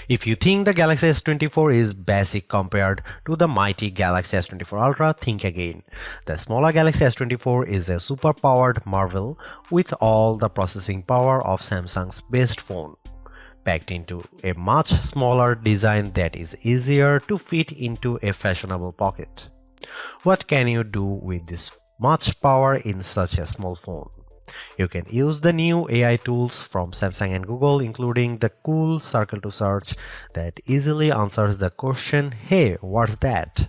If you think the Galaxy S24 is basic compared to the mighty Galaxy S24 Ultra, think again. The smaller Galaxy S24 is a super-powered marvel with all the processing power of Samsung's best phone, packed into a much smaller design that is easier to fit into a fashionable pocket. What can you do with this much power in such a small phone? You can use the new AI tools from Samsung and Google, including the cool circle to search that easily answers the question, "Hey, what's that?"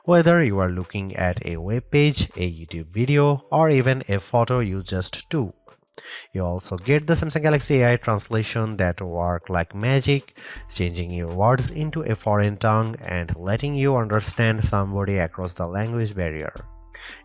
Whether you are looking at a web page, a YouTube video, or even a photo you just took. You also get the Samsung Galaxy AI translation that work like magic, changing your words into a foreign tongue and letting you understand somebody across the language barrier.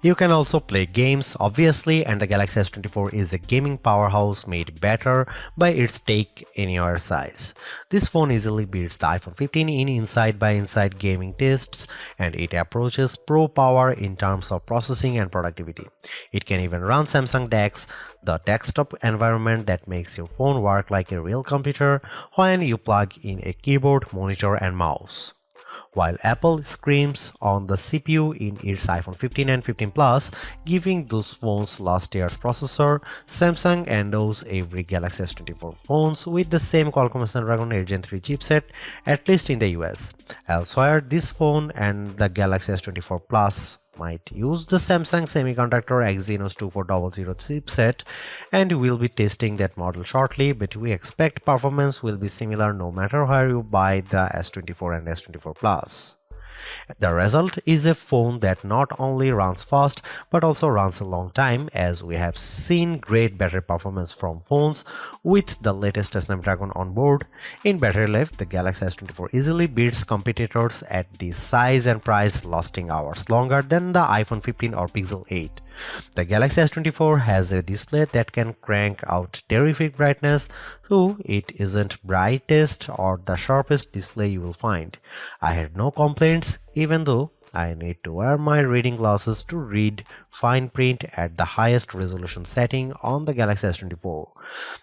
You can also play games, obviously, and the Galaxy S24 is a gaming powerhouse made better by its take-anywhere size. This phone easily beats the iPhone 15 in inside-by-inside gaming tests, and it approaches pro power in terms of processing and productivity. It can even run Samsung DeX, the desktop environment that makes your phone work like a real computer when you plug in a keyboard, monitor, and mouse. While Apple screams on the CPU in its iPhone 15 and 15 Plus, giving those phones last year's processor, Samsung endows every Galaxy S24 phones with the same Qualcomm Snapdragon 8 Gen 3 chipset, at least in the US. Elsewhere, this phone and the Galaxy S24 Plus might use the Samsung Semiconductor Exynos 2400 chipset, and we'll be testing that model shortly, but we expect performance will be similar no matter where you buy the S24 and S24 Plus. The result is a phone that not only runs fast but also runs a long time, as we have seen great battery performance from phones with the latest Snapdragon on board. In battery life, the Galaxy S24 easily beats competitors at this size and price, lasting hours longer than the iPhone 15 or Pixel 8. The Galaxy S24 has a display that can crank out terrific brightness, though it isn't brightest or the sharpest display you will find. I had no complaints, even though I need to wear my reading glasses to read fine print at the highest resolution setting on the Galaxy S24.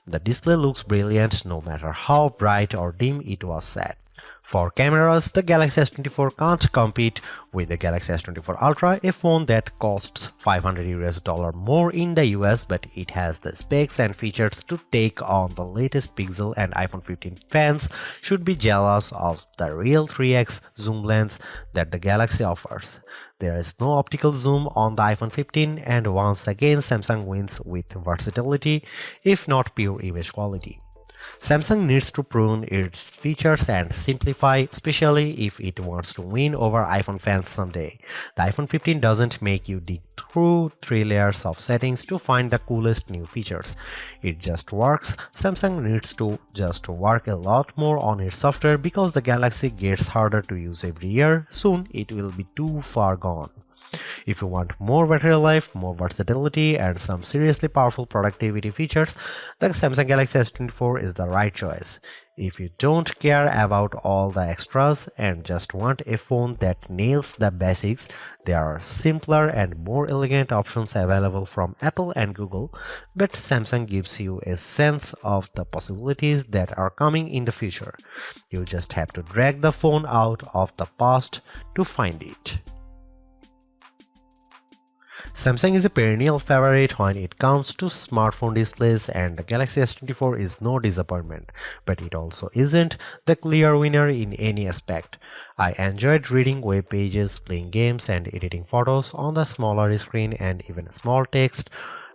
The display looks brilliant no matter how bright or dim it was set. For cameras, the Galaxy S24 can't compete with the Galaxy S24 Ultra, a phone that costs $500 more in the US, but it has the specs and features to take on the latest Pixel, and iPhone 15 fans should be jealous of the real 3x zoom lens that the Galaxy offers. There is no optical zoom on the iPhone 15, and once again Samsung wins with versatility, if not pure image quality. Samsung needs to prune its features and simplify, especially if it wants to win over iPhone fans someday. The iPhone 15 doesn't make you dig through 3 layers of settings to find the coolest new features. It just works. Samsung needs to just work a lot more on its software, because the Galaxy gets harder to use every year. Soon it will be too far gone. If you want more battery life, more versatility, and some seriously powerful productivity features, the Samsung Galaxy S24 is the right choice. If you don't care about all the extras and just want a phone that nails the basics, there are simpler and more elegant options available from Apple and Google, but Samsung gives you a sense of the possibilities that are coming in the future. You just have to drag the phone out of the past to find it. Samsung is a perennial favorite when it comes to smartphone displays, and the Galaxy S24 is no disappointment, but it also isn't the clear winner in any aspect. I enjoyed reading web pages, playing games, and editing photos on the smaller screen, and even small text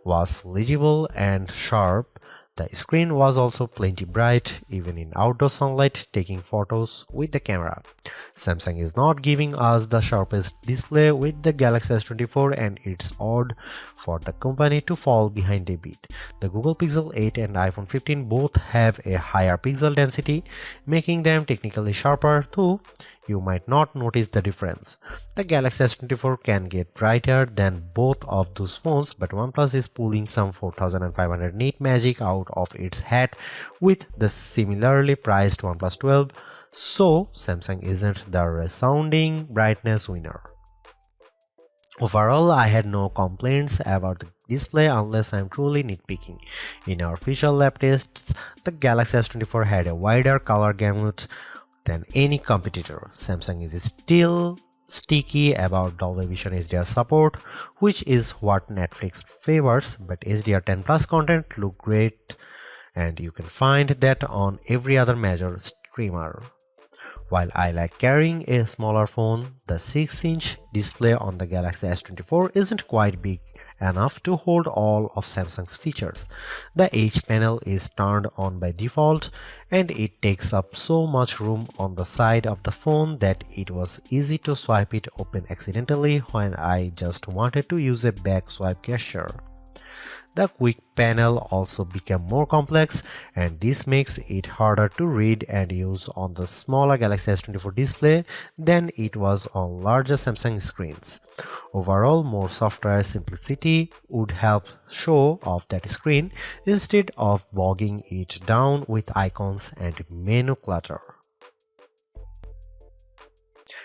was legible and sharp. The screen was also plenty bright, even in outdoor sunlight, taking photos with the camera. Samsung is not giving us the sharpest display with the Galaxy S24, and it's odd for the company to fall behind a bit. The Google Pixel 8 and iPhone 15 both have a higher pixel density, making them technically sharper, though you might not notice the difference. The Galaxy S24 can get brighter than both of those phones, but OnePlus is pulling some 4500 nit magic out of its hat with the similarly priced OnePlus 12, so Samsung isn't the resounding brightness winner. Overall, I had no complaints about display unless I'm truly nitpicking. In our official lab tests, the Galaxy S24 had a wider color gamut than any competitor. Samsung is still sticky about Dolby Vision HDR support, which is what Netflix favors, but HDR10 Plus content look great and you can find that on every other major streamer. While I like carrying a smaller phone, the 6-inch display on the Galaxy S24 isn't quite big enough to hold all of Samsung's features. The H panel is turned on by default and it takes up so much room on the side of the phone that it was easy to swipe it open accidentally when I just wanted to use a back swipe gesture. The quick panel also became more complex and this makes it harder to read and use on the smaller Galaxy S24 display than it was on larger Samsung screens. Overall, more software simplicity would help show off that screen instead of bogging it down with icons and menu clutter.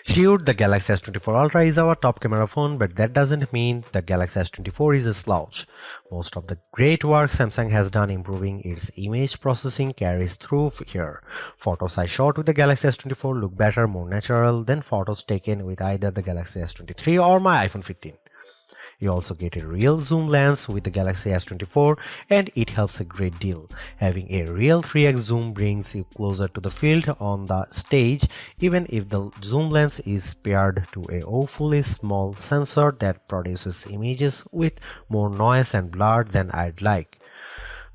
Sure, the Galaxy S24 Ultra is our top camera phone, but that doesn't mean the Galaxy S24 is a slouch. Most of the great work Samsung has done improving its image processing carries through here. Photos I shot with the Galaxy S24 look better, more natural than photos taken with either the Galaxy S23 or my iPhone 15. You also get a real zoom lens with the Galaxy S24 and it helps a great deal. Having a real 3x zoom brings you closer to the field on the stage even if the zoom lens is paired to a awfully small sensor that produces images with more noise and blur than I'd like.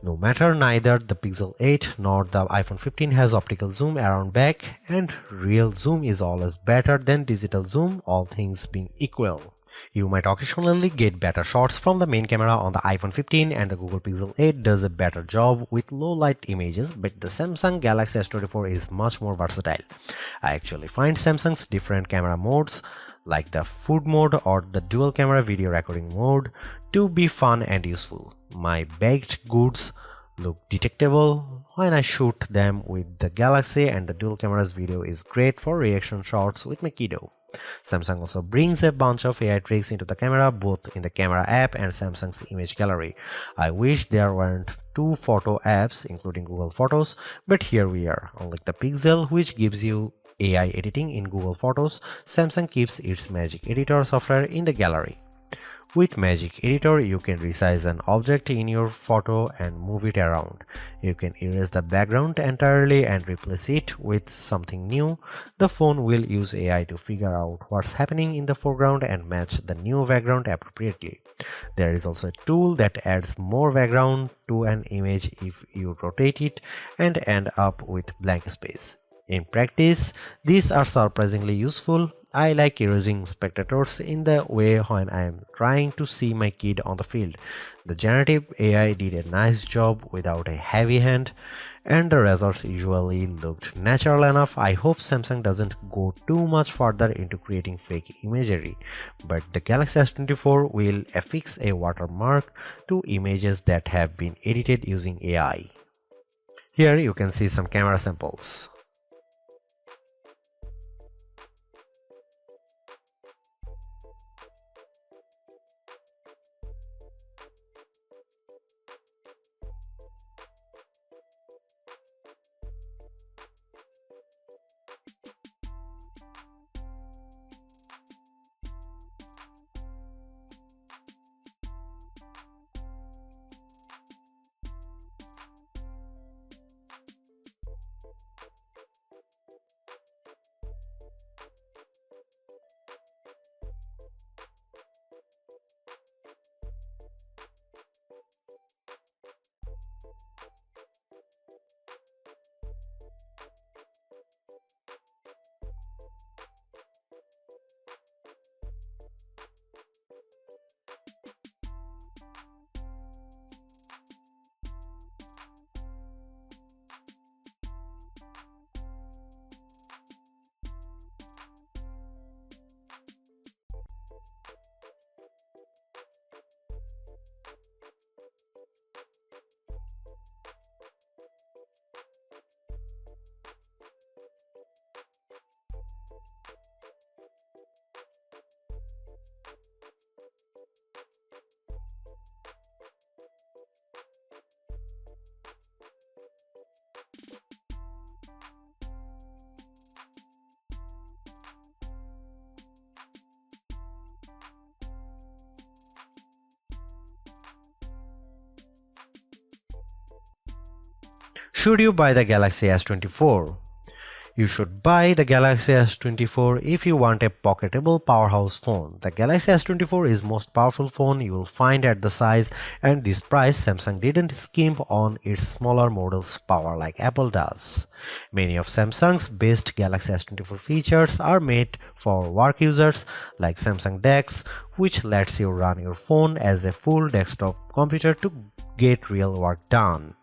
No matter, neither the Pixel 8 nor the iPhone 15 has optical zoom around back and real zoom is always better than digital zoom, all things being equal. You might occasionally get better shots from the main camera on the iPhone 15 and the Google Pixel 8 does a better job with low light images, but the Samsung Galaxy S24 is much more versatile. I actually find Samsung's different camera modes like the food mode or the dual camera video recording mode to be fun and useful. My baked goods look detectable when I shoot them with the Galaxy and the dual camera's video is great for reaction shots with my kiddo. Samsung also brings a bunch of AI tricks into the camera both in the camera app and Samsung's image gallery. I wish there weren't two photo apps including Google Photos, but here we are. Unlike the Pixel which gives you AI editing in Google Photos, Samsung keeps its Magic Editor software in the gallery. With Magic Editor, you can resize an object in your photo and move it around. You can erase the background entirely and replace it with something new. The phone will use AI to figure out what's happening in the foreground and match the new background appropriately. There is also a tool that adds more background to an image if you rotate it and end up with blank space. In practice, these are surprisingly useful. I like erasing spectators in the way when I am trying to see my kid on the field. The generative AI did a nice job without a heavy hand and the results usually looked natural enough. I hope Samsung doesn't go too much further into creating fake imagery, but the Galaxy S24 will affix a watermark to images that have been edited using AI. Here you can see some camera samples. Should you buy the Galaxy S24? You should buy the Galaxy S24 if you want a pocketable powerhouse phone. The Galaxy S24 is most powerful phone you will find at the size and this price. Samsung didn't skimp on its smaller models' power like Apple does. Many of Samsung's best Galaxy S24 features are made for work users like Samsung DeX, which lets you run your phone as a full desktop computer to get real work done.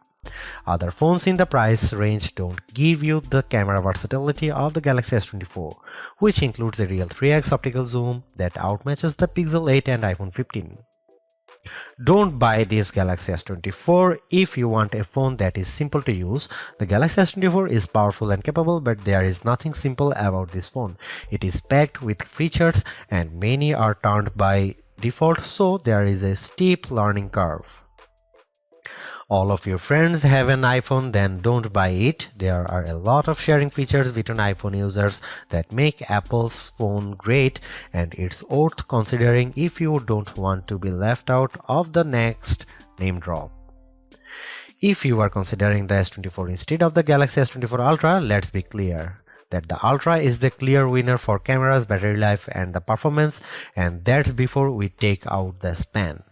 Other phones in the price range don't give you the camera versatility of the Galaxy S24, which includes a real 3x optical zoom that outmatches the Pixel 8 and iPhone 15. Don't buy this Galaxy S24 if you want a phone that is simple to use. The Galaxy S24 is powerful and capable, but there is nothing simple about this phone. It is packed with features and many are turned by default, so there is a steep learning curve. All of your friends have an iPhone, then don't buy it. There are a lot of sharing features between iPhone users that make Apple's phone great, and it's worth considering if you don't want to be left out of the next name drop. If you are considering the S24 instead of the Galaxy S24 Ultra, let's be clear that the Ultra is the clear winner for cameras, battery life, and the performance, and that's before we take out the span.